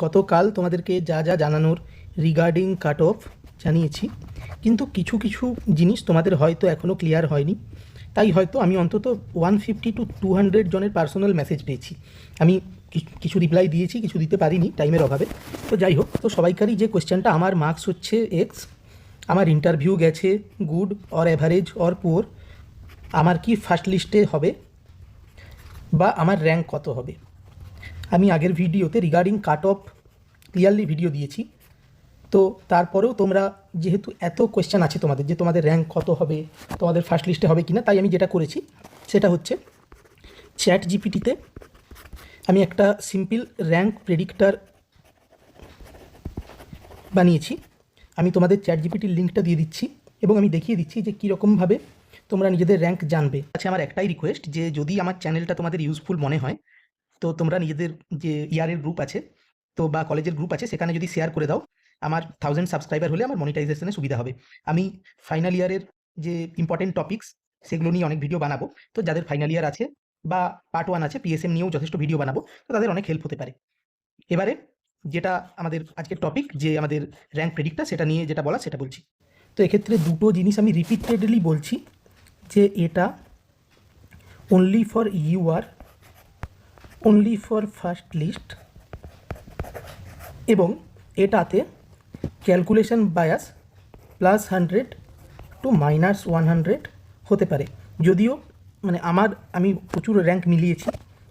গতকাল তোমাদেরকে যা যা জানানোর রিগার্ডিং কাট অফ জানিয়েছি, কিন্তু কিছু কিছু জিনিস তোমাদের হয়তো এখনও ক্লিয়ার হয়নি। তাই হয়তো আমি অন্তত 150 to 200 জনের পার্সোনাল মেসেজ পেয়েছি। আমি কিছু রিপ্লাই দিয়েছি, কিছু দিতে পারিনি টাইমের অভাবে। তো যাই হোক, তো সবাইকারই যে কোয়েশ্চেনটা, আমার মার্কস হচ্ছে এক্স, আমার ইন্টারভিউ গেছে good or average or poor, আমার কি ফার্স্ট লিস্টে হবে বা আমার র্যাঙ্ক কত হবে। আমি আগের ভিডিওতে regarding cut off clearly video দিয়েছি। তো তারপরেও তোমরা যেহেতু এত কোয়েশ্চেন আছে তোমাদের যে তোমাদের র্যাঙ্ক কত হবে, তোমাদের ফার্স্ট লিস্টে হবে কি না, তাই আমি যেটা করেছি সেটা হচ্ছে চ্যাট জিপিটিতে আমি একটা সিম্পল র্যাঙ্ক প্রেডিক্টার বানিয়েছি। আমি তোমাদের চ্যাট জিপিটির লিঙ্কটা দিয়ে দিচ্ছি এবং আমি দেখিয়ে দিচ্ছি যে কীরকমভাবে তোমরা নিজেদের র্যাঙ্ক জানবে। আচ্ছা, আমার একটাই রিকোয়েস্ট, যে যদি আমার চ্যানেলটা তোমাদের ইউজফুল মনে হয় তো তোমরা নিজেদের যে ইয়ারের গ্রুপ আছে তো বা কলেজের গ্রুপ আছে সেখানে যদি শেয়ার করে দাও, আমার 1000 সাবস্ক্রাইবার হলে আমার মনিটাইজেশনে সুবিধা হবে। আমি ফাইনাল ইয়ারের যে ইম্পর্টেন্ট টপিকস সেগুলো নিয়ে অনেক ভিডিও বানাবো। তো যাদের ফাইনাল ইয়ার আছে বা পার্ট 1 আছে, পিএসএম নিয়েও যথেষ্ট ভিডিও বানাবো, তো তাদের অনেক হেল্প হতে পারে। এবারে যেটা আমাদের আজকের টপিক, যে আমাদের র্যাঙ্ক প্রেডিক্টর, সেটা নিয়ে যেটা বলা সেটা বলছি। তো এক্ষেত্রে দুটো জিনিস আমি রিপিটেডলি বলছি, যে এটা only for UR, only for first list, এবং এটাতে ক্যালকুলেশন বায়াস +100 টু -100 হতে পারে। যদিও মানে আমি প্রচুর র্যাঙ্ক মিলিয়েছি,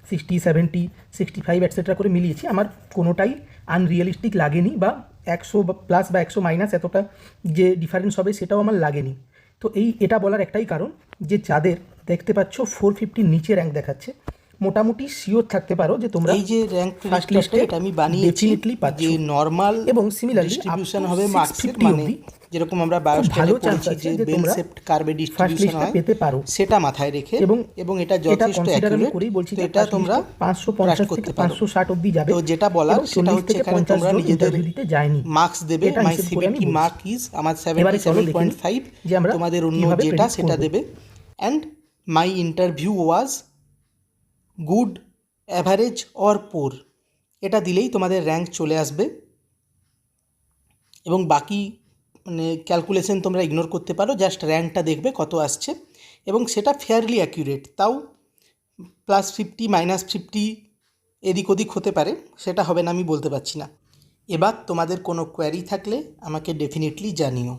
60, 70, 65 এটসেট্রা করে মিলিয়েছি, আমার কোনোটাই আনরিয়েলিস্টিক লাগেনি, বা 100 প্লাস বা 100 মাইনাস এতটা যে ডিফারেন্স হবে সেটাও আমার লাগেনি। তো এটা বলার একটাই কারণ, যে যাদের দেখতে পাচ্ছ 450 নিচে র্যাঙ্ক দেখাচ্ছে, মোটামুটি শিওর থাকতে পারো যে তোমরা এই যে র্যাঙ্ক ফার্স্ট লিস্টে এটা আমি বানিয়েছি ডেফিনেটলি পাচ্ছ। যে নরমাল এবং সিমিলারলি ডিস্ট্রিবিউশন হবে মার্কসের, মানে যেরকম আমরা ভালো বায়োস্ট্যাটে চান্স পড়েছি আছে যে যে বেল তোমরা শেপড কার্ভে ফার্স্ট ডিস্ট্রিবিউশন লিস্টটা হয়, পেতে পারো। সেটা মাথায় রেখে এবং এটা যথেষ্ট কনসিডার আমি অ্যাকুরেট, করেই বলছি তো যে এটা তোমরা 550 করতে থেকে পারো। 560 অবধি যাবে। তো যেটা বলার এবং সেটা 40 হচ্ছে থেকে এখানে 50 তোমরা জন নিজেদের ইন্টারভিউ দিতে যায়নি। মার্কস দেবে, এটা মাই হিসেব করে আমি সিবিটি বলছি। মার্ক ইজ আমার এবারে চলো দেখে নিই 77.5, যে আমরা তোমাদের অন্য কিভাবে যেটা predict সেটা করব। দেবে। And my interview was good, average or poor, এটা দিলেই তোমাদের র্যাঙ্ক চলে আসবে। এবং বাকি মানে ক্যালকুলেশন তোমরা ইগনোর করতে পারো, জাস্ট র্যাঙ্কটা দেখবে কত আসছে, এবং সেটা ফেয়ারলি অ্যাকিউরেট। তাও +50 -50 এদিক ওদিক হতে পারে, সেটা হবে না আমি বলতে পারছি না। এবার তোমাদের কোনো কোয়ারি থাকলে আমাকে ডেফিনেটলি জানিও।